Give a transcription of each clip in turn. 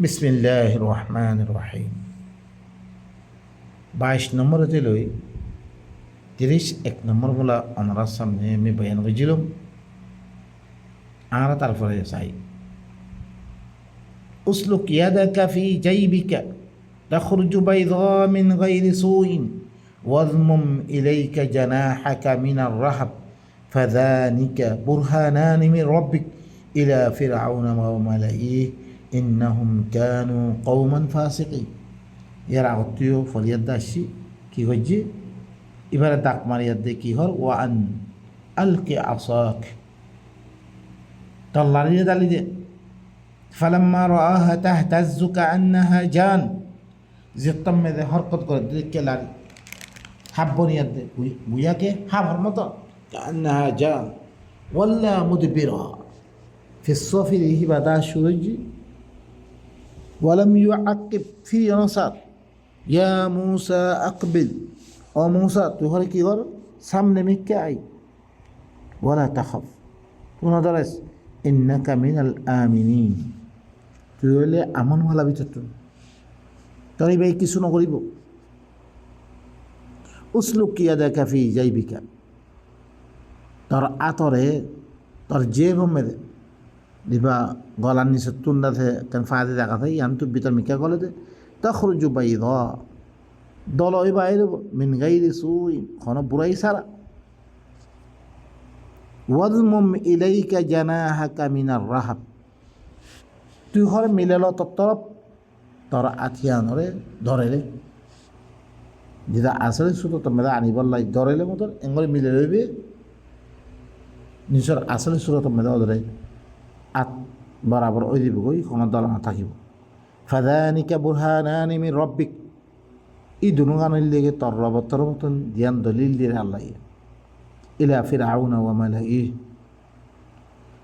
বিসমিল্লাহির রহমানির রহিম। 22 নম্বর হতে লই 31 নম্বর বলা ওনার সামনে আমি বয়ান করেছিলাম। আর তারপরে চাই উসলুক ইয়াদাকা ফি জাইবিকা তাখরুজু বাইদা মিন গায়রি সুইন ওয়াযমুম ইলাইকা জানাহাকা মিনার রাহব ফাযানিকা বুরহানানি মিন রাব্বিক ইলা ফিরআউনা ওয়া মালাইহি ইন্নাহুম কানু কওমান ফাসিকিন। ইয়ার আত্মীয় ফরিয়াদ দাসী কি হচ্ছে এবারে দাক মারিয়াদ দে কি হর ওয়া আন আলকি আসাক তল্লারিয়ে দালি দে ফালাম্মা রাআহা তাহতাজ্জু কাআন্নাহা জান যেতম মেদে হরকত করে দেখে লারি হাব বনিয়াদ দে বুয়াকে হাবার মতো কাআন্নাহা জান ওয়াল্লা মুদবিরা ফি الصفر হিবাদা সুরজি ওয়ালাম ইউআকিব ফি নাসাত ইয়া মূসা আকবিল ও মূসা তুই হরে কি কর সামনে মিকে আই ওয়ালা তাখাফ পুনঃ দরাস ইন্নাকা মিনাল আমিনিন তুই হলে আমনওয়ালা ভিতর তোর ভাই কিছু নকরিব। উসলুক ইয়াদাকা ফি জাইবিকা তোর আতরে তোর যে ভমে দিবা গলার নিচে তুন্ডাতে কেন ফাঁদে দেখাতে ইয়ান তুই ভিতর মিকা গলে দে তাখরুজু বাইদা দল ওই বাইরে মিন গাইরি সুই খন বুড়াই সারা ওয়াযমুম ইলাইকা জানাহাকা মিনার রাহাব তুই হরে মিলেল তরফ তোর আথিয়ানরে ধরেলে যেটা আসলে শুধু তোমরা আনিবল্লাই ধরেলে মতন এঙ্গলে মিলে রইবে নিজের আসলে শুধু তোমরা ধরে আত বরাবর ওই দিব গই কোনো দল না থাকিব। ফাযানিকা বুরহানানি মিন রাব্বিক এই দুনুগানের লেগে তোর রবতর মতন জ্ঞান দলিল দিয়ে আল্লাহ ইলা ফিরআউনা ওয়া মালাইহি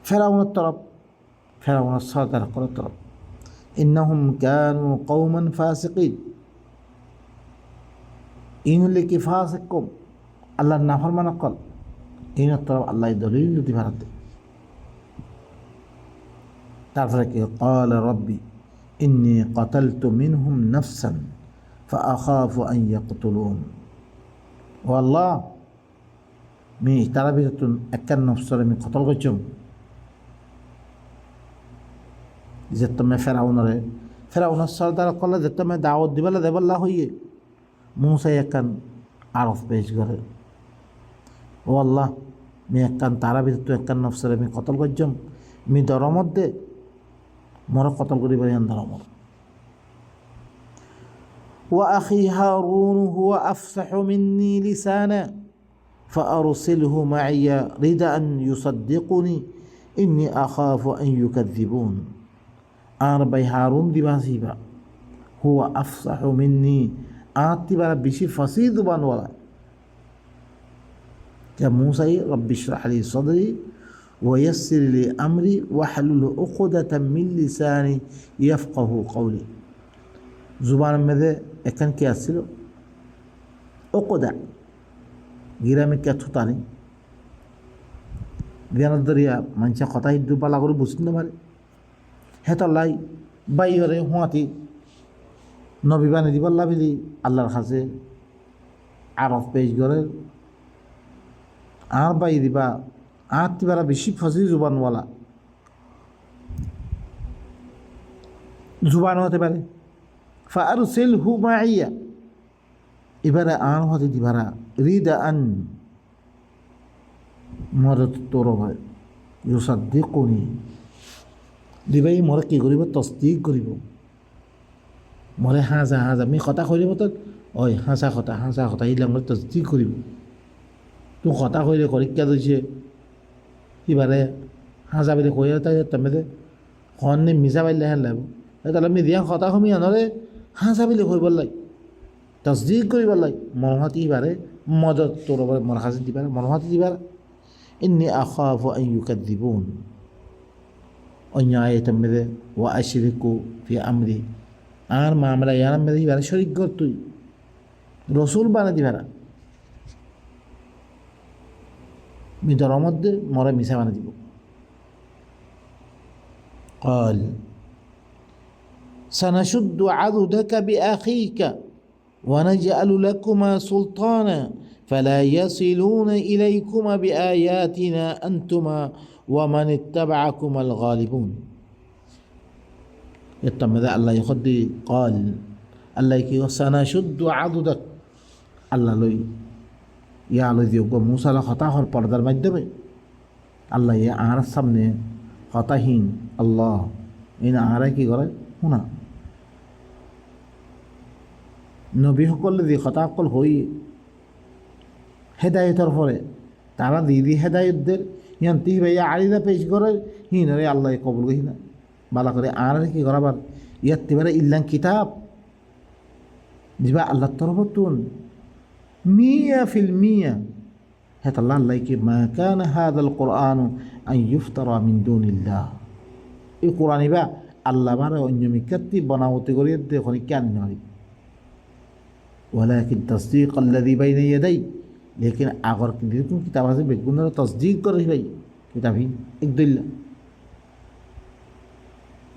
ফেরাউনের তরফ ফেরাউনের সরদার করার তরফ ইন্নাহুম কানু কওমান ফাসিকিন ইনলে কি ফাসিক কম আল্লাহর নাফরমান কল ইনের তরফ আল্লাহ দলিল দিতে ভারতে তারপরে কি ক্বালা রাব্বি ইন্নী কাতালতু মিনহুম নাফসান ফাআখাফু আন ইয়াকতুলুন ও আল্লাহ মি তারা ভিতর একটা নফসর আমি কতল করছুম যে তুমি ফেরাউনের সরদার কলে যে তুমি দাওয়াত দিবেলা দেবল্লা হইয়ে মূসাই একখান আরফ পেশ করে ও আল্লাহ মি একখান তারা ভিতর একখান নফসর আমি কতল করছুম মি দর মধ্যে মর কতল করি পারি দরমর ওয়া আখি হারুন হুয়া আফসাহু মিন্নি লিসানা فأرسله معي رد أن يصدقني إني أخاف أن يكذبون আর ভাই হারুন দিবাসিবা হুয়া আফসাহু মিন্নি আতিবারা বেশি ফাসি জুবানওয়ালা যা মুসাই রব্বি ইশরাহ লি সাদরি ওয়া ইয়াসসির লি আমরি ওয়াহলুল উকদাতাম মিন লিসানি ইয়াফকাহু কওলি জুবানের মধ্যে এখান কি আসছিল উকদা গিরামে কে থুতানি জ্ঞানের দরিয়া মানুষের কথা হিন্দু পালা করে বুঝতে না পারে হেতলাই বাইরে হুঁয়াতি নবী বানি দিবাল্লা বিলি আল্লাহর কাছে আরফ পেশ করে আর বাই দিবা আর তিবারা বেশি ফসি জুবানওয়ালা জুবান হতে পারে ফাআরসিলহু মাইয়া এবারে আর হতে দিবারা রিদা আন মরত তোর হয় ইউসাদ্দিকুনি দিবাই মরে কি করিব তসদিক করিব মরে হাঁজা আমি কথা কইব তো ওই হাঁচা কথা এইবিলাক মরে তসদিক করিব তুই কথা কইলে পরীক্ষা দিছে সিবারে হাঁচা বুলি কই তাই তুমি খনে মিছা পাইলে হেন লাগব তাহলে আমি দিয়া কথা কমি আনরে হাঁচা বুলি কইব লাগে তসদিক করিব লাগে মরহাতি ইবারে মদত তোর মরহাজি দিবারে মরহাতি দিবার ইন্নী আখাফু আন ইউকাযযিবুন অন্য আয়াতের মধ্যে ওয়া আশরিকু ফি আমরি আর মামলা ইয়ার মধ্যে ইবারে শরীক কর তুই রসুল বানা দিবারা মিদর মধ্যে মরে মিশা বানা দিব قال সানাশুদ্দু আদুদাকা বিআখিকা ওয়া নাজআলু লাকুমা সুলতানা ফালা ইয়াসিলুনা ইলাইকুমা বিআয়াতিনা আনতুমা ওয়া মান ইত্তাবাআকুমাল গালিবুন। এর মধ্যে আল্লাহ ইখদি قال আল্লাহ কি সানাশুদ্দু আদুদাক, আল্লাহ লই ইয়া লই দিও গো মুসার কথা হর পর্দার মাধ্যমে আল্লাহ ইয়া আর সামনে হতাহীন আল্লাহ ইন আরা কি করে শুনা নবী সকল যে কথা সকল হই হেদায়তর পরে তারা দিদি হেদায়তদের ইয়ান তি ভাইয়া আলিদা পেশ করে হিনরে আল্লাহ কবুল করি না বালা করে আর কি করাবার ইয়ার তিবারে ইল্লাং কিতাব দিবা আল্লাহর তরফ তুন 100% হেতাল্লাহ আল্লাহ কি মা কানা হাদাল কোরআন আন ইফতারা মিন দুনিল্লাহ, এই কোরআন বা আল্লাহ বারে অন্য মিকাত্তি বনাবতি করিয়ে দেখুন কেন নয় ওয়ালাকিন তাসদীক আল্লাযী বাইনা ইয়াদাই, লেকিন আগর কিন্তু কিতাব আছে বেগুনের তসদিক করে ভাই কিতাবই একদুল্লাহ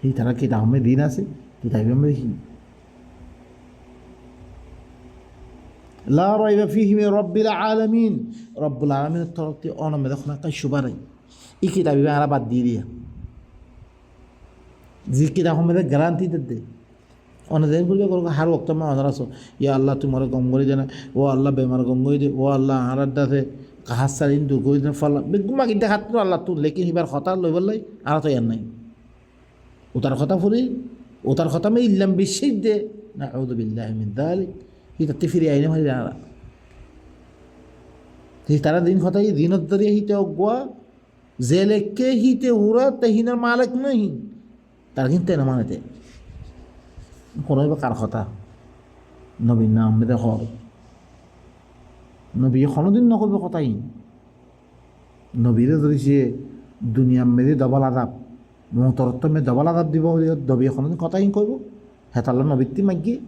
এই তারা কিতাব মে দিন আছে কিতাবই আমরা দেখি লা রাইবা ফীহি মিন রাব্বিল আলামিন, রব্বুল আলামিনের তরফ থেকে অনমে দেখুন একটা সুবারাই এই কিতাবই আমরা বাদ দিয়ে দিয়া যে কিতাব আমাদের গ্যারান্টি দে অনেকদিন বলবে করো হার ওক্ত মা অনার আসো ইয়া আল্লাহ তোমার গম করে জানা ও আল্লাহ বেমার গম করে দে ও আল্লাহ হারার দাসে কাহার সারিন দূর করে দেন ফল বেগুমা কিন্তু হাত তো আল্লাহ তোর লেকিন হিবার কথা লই বললাই আর তো ইয়ার নাই ও তার কথা ফুরি ও তার কথা মে ইল্লাম বিশ্বাস দে না আউযু বিল্লাহি মিন যালিক হিতে ফিরে আইনে মারি না তারা দিন কথাই দিনত দরিয়া হিতে অগুয়া জেলেকে হিতে উড়া তাহিনার মালিক নহি তার কিন্তু না মানেতে কোনো কার কথা নবীর নাম মেদে হর নবী কোনোদিন নকবে কথাই নবীরে ধরেছে দুনিয়া মেদে ডবল আদাব মহতরত্ব মে ডবল আদাব দিব নবী কোনোদিন কথাই কইব হেতাল্লা নবীতি মাগিয়ে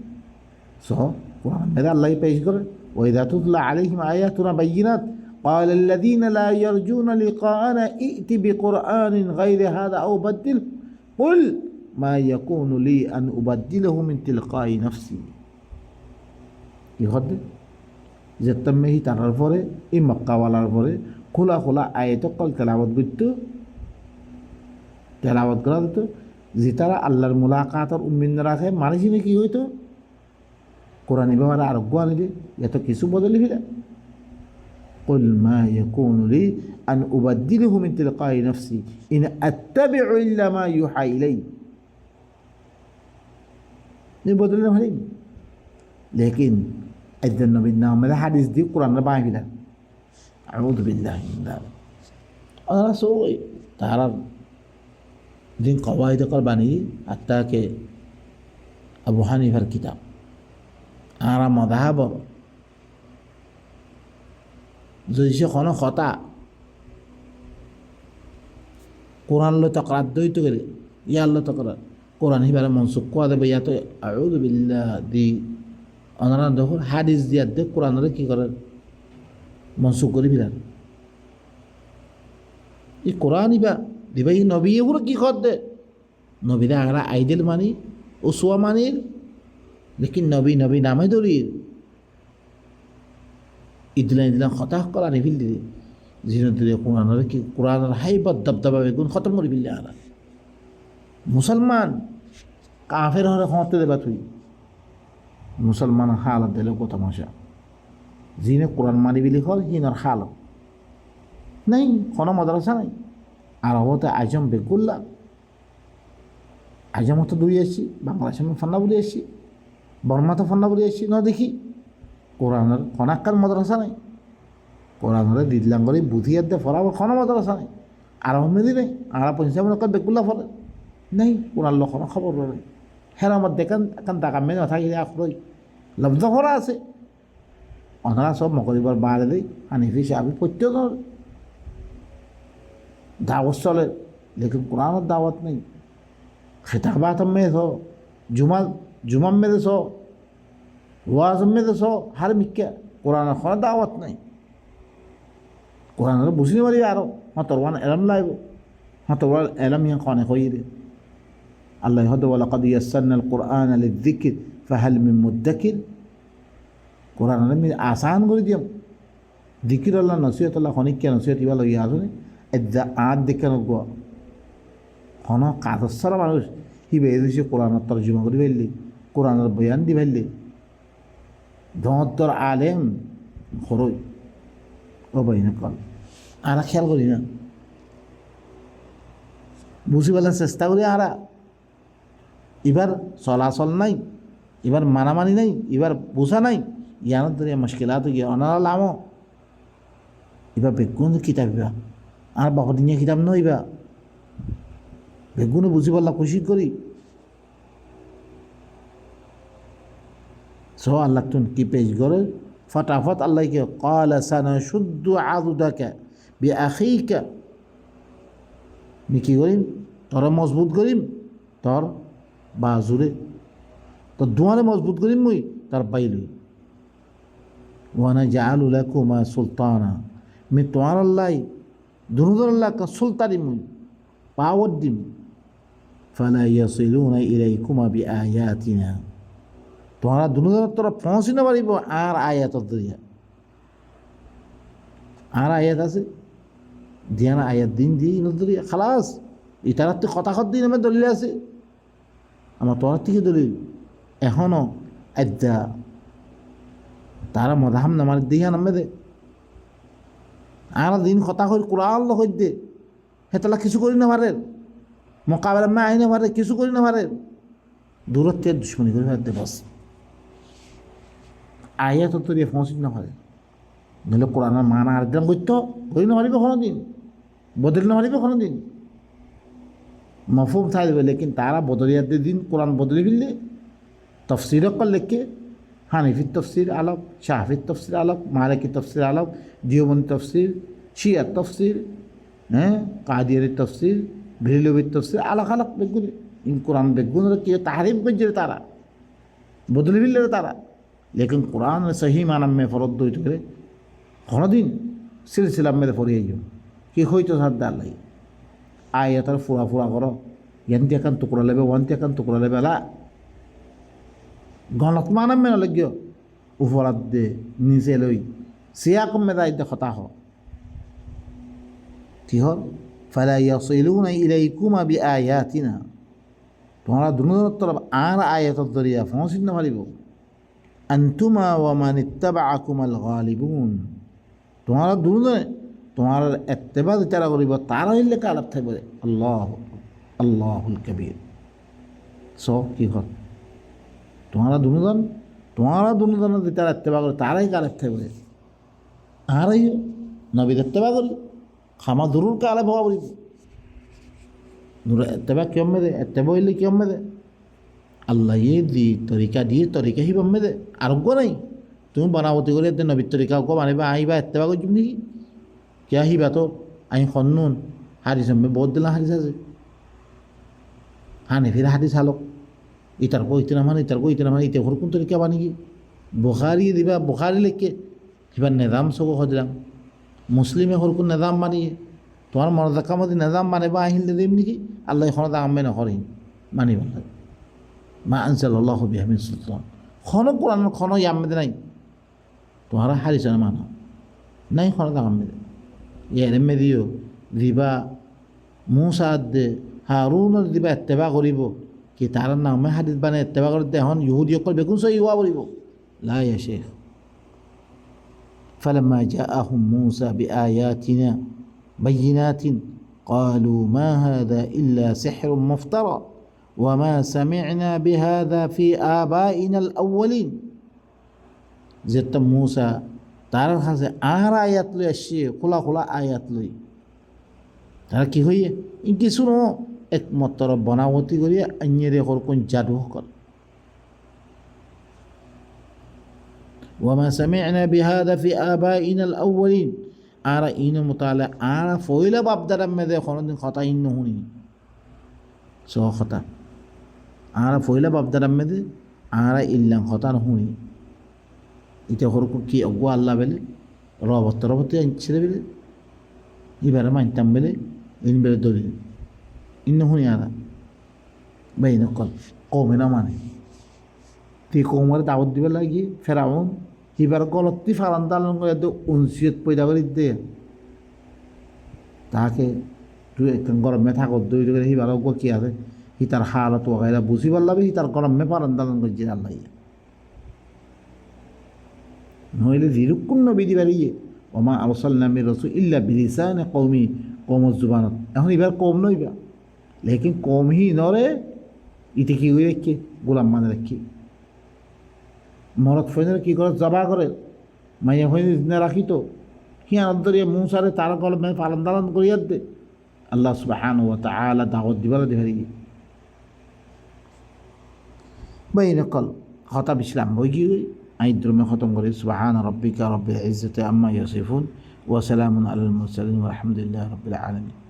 সহ কোরআন মেদে আল্লাহ পেশ করে ওয়াইযা তুতলা আলাইহিম আয়াতুনা বাইয়িনাত قال الذين لا يرجون لقاءنا ائت بقرآن غير هذا أو بدله قل ما يكون لي أن أبدله من تلقاء نفسي يخد جتمه ترى الفورة إما قوالر الفورة خلا خلا آيات قل تلاوت بيتو تلاوت كرادتو زيتارا الله الملاقات من راخه مانشي نكي هويتو قرآن بمارا أرغوان دي يتو كيسو بدل بلا قل ما يكون لي أن أبدله من تلقاء نفسي إن أتبع إلا ما يوحى إلي نبدل لهم لكن أذن النبي النام هذا حديث دي قرآن ربعي بلا أعوذ بالله من ذلك أنا سوي تعرف دين قواعد قرباني حتى كي أبو حنيفة الكتاب أنا مذهب যদি সে কোনো কথা কোরআন লো তকরাত দইতে গেলে ইয়া আল্লাহ তকরাত কোরআন হিবারে মনসুখ কোয়া দেবে ইয়া তো আউযু বিল্লাহ দি অনারা দেখুন হাদিস দিয়া দে কোরআনরে কি করে মনসুখ করে বিরান এই কোরআন ইবা দিবাই নবী এগুলো কি কর দে নবীরা আগরা আইডেল মানি উসওয়া মানির লেকিন নবী নবী নামে দরির ইদলান ইদলান কথা করা নিভিল দিদি জিনদরে কোরআনের কি কোরআনের হাইবত দবদবা বেগুন খতম করে বিল্লা আলা মুসলমান কাফের হরে ক্ষমতা দেবা তুই মুসলমান হালত দিলে কত মশা জিনে কোরআন মানি বিলি হল হিনর হালত নাই কোনো মাদ্রাসা নাই আরবতে আজম বেগুল্লা আজমত দুই আসছি বাংলাদেশে আমি ফান্না বলে আসছি বর্মাতে ফান্না বলে আসছি ন দেখি কোরআনের খনাক্কার মাদ্রাসা নাই কোরআনের দিদলাম করে বুঝিয়ে দে ফলাবো কোনো মাদ্রাসা নাই আর মেদি নেই আর পঞ্চাশ বেগুল্লা ফলে নেই কোরআন লক্ষণ খবর নেই হের আমার দেখান এখন টাকা মেনে থাকি আখরই লব্ধ করা আছে ওনারা সব মকরিবার বাড়ে দেয় হানিফি সাহেব প্রত্যেক দাওয়াত চলে লেকিন কোরআনের দাওয়াত নেই খেতাবাত মেয়ে সো জুমাম মেয়ে সো ওয়াজ মেয়ে সো হার মিক্কা কোরআনের কোনো দাওয়াত নেই কোরআনের বুঝতে পারি আরো তোর ওয়ান এলাম লাগবে তোর এলাম ইয়ে কনে কই রে আল্লাহ হয়তো ওয়ালাকাদ ইয়াসসারনাল কুরআনা লিযিকর ফাহাল মিন মুদ্দাকির, কোরআন আমি আসান করে দিয়াম জিকির আল্লাহ নসিহত আল্লাহ খনিকা নসিহত ইবা লইয়া আসুনি এদা আদ দেখে নগ হন কাজসারা মানুষ হিবে এদেশে কোরআনের তর্জমা করে ফেললি, কোরআনের বয়ান দি ফেললি, ধর আলেম খরই ও বইনা কল আরা খেয়াল করি না, বুঝি বলার চেষ্টা করি আরা। এবার চলাচল নাই, এবার মানামানি নাই, এবার বোঝা নাই, ইয়ানোর ধরে মুশকিলাত গিয়ে অনারা লাম এবার বেগুন কিতাব ইবা আর বাপদিনিয়া কিতাব নয় ইবা বেগুনে বুঝি পারলা খুশি করি সো আল্লাহ তুন কি পেশ করে ফটাফট আল্লাহকে ক্বালা সানাশুদ্দু আযুদাকা বিআখিকা, নি কি করিম তোর মজবুত করিম তোর বাজুরে, তোর দুয়ারে মজবুত করিম মুই তার বাইলই, ওয়ানাজআলু লাকুমা সুলতানা, আমি তোমার আল্লাহ দুনুদের আল্লাহ কা সুলতানি মুই পাওয়ার দিম, ফালা ইয়াসিলুনা ইলাইকুমা বিআয়াতিনা, তোমরা দুনুদের তোরা পৌঁছি না পারিব আর আয়াতর দরিয়া, আর আয়াত আছে দিয়ানা আয়াত দিন দিই দরিয়া খালাস এটার তো কথা দিন আমার দলিল আছে, আমার তোর থেকে দলিল এখনও আদ্যা তারা মদাহাম নামার দিহা নামে দে আর দিন কথা করি কোরআন হই দে হেতলা কিছু করি না পারে মোকাবেলা মা আই না পারে কিছু করি না পারে দূরত্বে দুশ্মনী করে ফেলতে বস আয়া তো তোর পৌঁছি না পারে নইলে কোরআনের মান আর দিন করতো করি না পারিবে কোনো দিন বদলি না পারিবে কোনো দিন মফহুম থাকবে, লেকিন তারা বদলিয়াতে দিন কোরআন বদলি ফেললে তফসির কর লেখে হানিফির তফসির আলাপ, শাহফির তফসির আলাপ, মালিকি তফসির আলাপ, দিওবন্দি তফসির, শিয়ার তফসির, হ্যাঁ কাদিয়ারের তফসির, ভিলবির তফসির আলাক আলাক বেগুনি ইন কোরআন বেগুন কি তাহারিফ করছে তারা বদলি ফেললে তারা, লেকিন কোরআন সহি মানামে ফরদ দইতে করে কোনোদিন সিলসিলা মেরে ফরিয়ে যাও কি হইতো সাদ্দা আল্লাহ আয়াতার ফুরা ফুরা করো ইয়ান্তি একান টুকরা লেবে ওয়ান্তি একান টুকরা লেবে আলা গলত মানাম মেন লগ্য উপরাত দে নিচে লই সিয়া কমে দায় দে কথা হ কি হল ফালা ইয়াসিলুনা ইলাইকুমা বিআয়াতিনা, তোমরা দুনিয়ার তরফ আর আয়াতর দরিয়া পৌঁছিত না পারিব, আনতুমা ওয়া মান ইত্তাবাআকুমাল গালিবুন, তোমরা দুনিয়া তোমার এত্তেবা যারা করিব তারা হইলে কালাপ থাকবে আল্লাহ আল্লাহুল কবির। সো কি হল তোমরা দুনিয়া যারা এত্তেবা করে তারাই কালাপ থাকবে, আর নবীর এত্তেবা করি খামা দূরুর কালাপ হওয়া বলিব নূর এত্তেবা কিয়ম মেদে এত্তেবা হইলে কিয়ম মেদে আল্লাহ দি তরিকা দিয়ে তরিকা হি বম্মে দে আরোগ্য নাই তুমি বনাবতি করে নবীর তরিকা ওকে মানিবা আহিবা এত্তেবা করছিম নাকি কে আহিবা তো আই খন্নুন হাদিস আমি বহুত দিলাম হাদিস আছে হানিফির হাদিস হালক ইটার কইতে না মানে ইটার কইতে না মানে ইতে কোন তরিকা বানি কি বুখারি দিবা বুখারি লেখকে কিবা নিজাম সব হজলাম মুসলিমে হরকুন নিজাম মানিয়ে তোমার মর্যাকামতি নিজাম মানে বা আহিলে দিম নাকি আল্লাহ এখন দামে নকরিম মানিব মা আনজালাল্লাহু বিহা মিন সুলতান খন কোরআন খন ইয়ামে নাই তোমার হাদিস না মানো নাই খন দামে ইয়ারে মে দিও দিবা মুসা দে হারুনের দিবা এত্তেবা করিব কি তার নামে হাদিস বানে এত্তেবা করতে এখন ইহুদি অকল বেগুন সই ইয়া বলিব লা ইয়া শেখ فلما جاءهم موسى بآياتنا بينات قالوا ما هذا إلا سحر مفترى وما سمعنا بهذا في آبائنا الأولين زت موسى তার কাছে আর আয়াত লই আসছে খোলা খোলা আয়াত লই তারা কি হইয়ে কিছু ন একমাত্র বনাবতী করিয়া অন্যরে কোন জাদু কর وما سمعنا بهذا في آبائنا الأولين আর ইন মুতালা আর ফইলা বাপদারা মেদে কোনদিন কথা ইন হুনি সো কথা আর ফইলা বাপদারা মেদে আর ইল্লাম কথা হুনি এটা হরকু কি অগো আল্লাহ বেলে রবত ছেলে বেলে এবারে মানতাম বেলে ইন বেলে দলিল ইন হুনি আর বেই নকল কমে না মানে তি কৌমারে দাওয়াত দিবার লাগি ফেরাউন হিবার গলতি ফালান দালান করে উনসিয়ত পয়দা করে দে তাহাকে তুই একদম গরমে থাকত দই করে হিবার কি আছে হিতার হালত ওগাইরা বুঝি পারলাবে হিতার গরমে ফালান দালান করে জিরাল লাগিয়া নইলে জিরুকুন নবী দিবারিয়ে ওমা আরসালনা মির রাসূল ইল্লা বিলিসানি কওমি কওমুজ জুবানত এখন এবার কম নইবা লেকিন কম হি নরে ইতে কি হয়ে রেখে গোলাম মানে রাখি মরদ ফৈনের কী করে জবা করে মাইয়া ফৈনে রাখি তো হিয়ানত ধরিয়া মূসারে তার কলমে পালন দালন করিয়া দে আল্লাহ সুবহানাহু ওয়া তাআলা দাওয়াত দিবার দিবারি বাইনকল খতাব ইসলাম বই কি আইদ্রমে খতম করে সুবহান রাব্বিকা রাব্বিল ইজ্জাতি আম্মা ইয়াসিফুন ওয়া সালামুন আলাল মুরসালিন ওয়া আলহামদুলিল্লাহি রাব্বিল আলামিন।